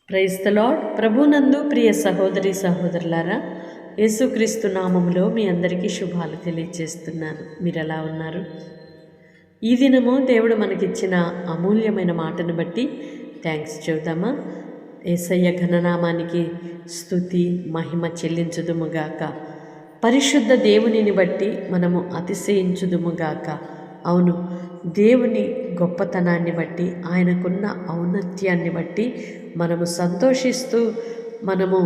Praise the lord. ప్రభునందు ప్రియ సహోదరి సహోదరులారా, యేసుక్రీస్తు నామములో మీ అందరికీ శుభాలు తెలియజేస్తున్నాను. మీరు ఎలా ఉన్నారు? ఈ దినము దేవుడు మనకిచ్చిన అమూల్యమైన మాటను బట్టి థ్యాంక్స్ చెబుదామా? యేసయ్య ఘననామానికి స్తుతి మహిమ చెల్లించుదుముగాక. పరిశుద్ధ దేవునిని బట్టి మనము అతిశయించుదుముగాక. అవును, దేవుని గొప్పతనాన్ని బట్టి, ఆయనకున్న ఔన్నత్యాన్ని బట్టి మనము సంతోషిస్తూ, మనము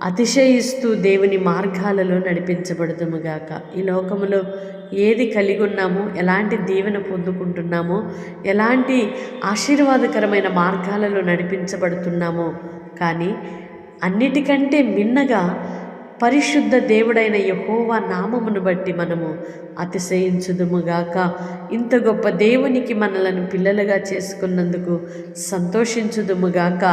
అతిశయిస్తూ దేవుని మార్గాలలో నడిపించబడుదుముగాక. ఈ లోకములో ఏది కలిగి ఉన్నామో, ఎలాంటి దీవెన పొందుకుంటున్నామో, ఎలాంటి ఆశీర్వాదకరమైన మార్గాలలో నడిపించబడుతున్నామో, కానీ అన్నిటికంటే మిన్నగా పరిశుద్ధ దేవుడైన యెహోవా నామమును బట్టి మనము అతిశయించుదుముగాక. ఇంత గొప్ప దేవునికి మనలను పిల్లలుగా చేసుకున్నందుకు సంతోషించుదుముగాక.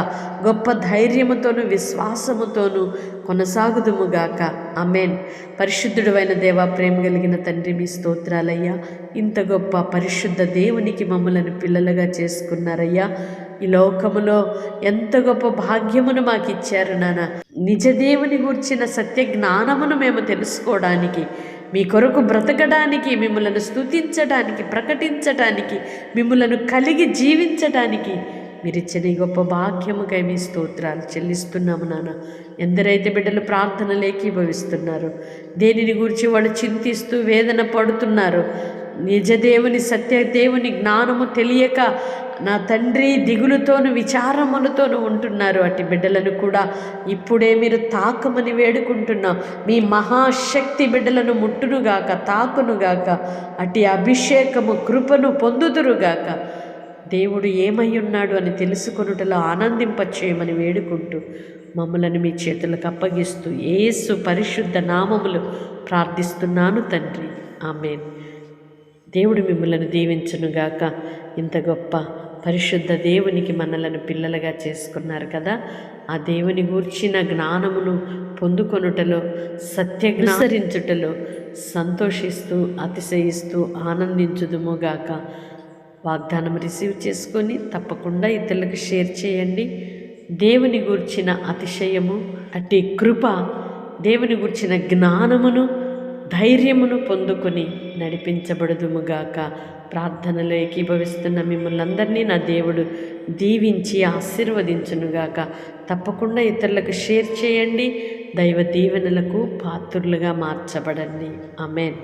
గొప్ప ధైర్యముతోనూ విశ్వాసముతోనూ కొనసాగుదుముగాక. ఆమేన్. పరిశుద్ధుడైన దేవా, ప్రేమ కలిగిన తండ్రి, మీ స్తోత్రాలయ్యా. ఇంత గొప్ప పరిశుద్ధ దేవునికి మమ్మలను పిల్లలుగా చేసుకున్నారయ్యా. ఈ లోకములో ఎంత గొప్ప భాగ్యమును మాకు ఇచ్చారు నాన్న. నిజదేవుని గూర్చిన సత్య జ్ఞానమును మేము తెలుసుకోవడానికి, మీ కొరకు బ్రతకడానికి, మిమ్మలను స్తుతించడానికి, ప్రకటించడానికి, మిమ్మలను కలిగి జీవించడానికి మీరిచ్చిన ఈ గొప్ప భాగ్యముకై మీ స్తోత్రాలు చెల్లిస్తున్నాము నాన్న. ఎందరైతే బిడ్డలు ప్రార్థనలు ఏకీభవిస్తున్నారు, దేనిని గురించి వాళ్ళు చింతిస్తూ వేదన పడుతున్నారు, నిజదేవుని సత్యదేవుని జ్ఞానము తెలియక నా తండ్రి దిగులుతోను విచారములతోనూ ఉంటున్నారు, అట్టి బిడ్డలను కూడా ఇప్పుడే మీరు తాకమని వేడుకుంటున్నాం. మీ మహాశక్తి బిడ్డలను ముట్టునుగాక, తాకునుగాక, అట్టి అభిషేకము కృపను పొందుదురుగాక. దేవుడు ఏమై ఉన్నాడు అని తెలుసుకొనుటలో ఆనందింపచేయమని వేడుకుంటూ మమ్మలను మీ చేతులకు అప్పగిస్తూ యేసు పరిశుద్ధ నామములు ప్రార్థిస్తున్నాను తండ్రి. ఆమేన్. దేవుడు మిమ్మలను దీవించునుగాక. ఇంత గొప్ప పరిశుద్ధ దేవునికి మనలను పిల్లలుగా చేసుకున్నారు కదా, ఆ దేవుని గూర్చిన జ్ఞానమును పొందుకొనుటలో, సత్యజ్ఞాసరించుటలో సంతోషిస్తూ అతిశయిస్తూ ఆనందించుదుముగాక. వాగ్దానం రిసీవ్ చేసుకొని తప్పకుండా ఇతరులకు షేర్ చేయండి. దేవుని గూర్చిన అతిశయము, అట్టి కృప, దేవుని గూర్చిన జ్ఞానమును, ధైర్యమును పొందుకొని నడిపించబడుదుముగాక. ప్రార్థనలో ఏకీభవిస్తున్న మిమ్మల్ని అందరినీ నా దేవుడు దీవించి ఆశీర్వదించునుగాక. తప్పకుండా ఇతరులకు షేర్ చేయండి. దైవ దీవెనలకు పాత్రులుగా మార్చబడండి. ఆమేన్.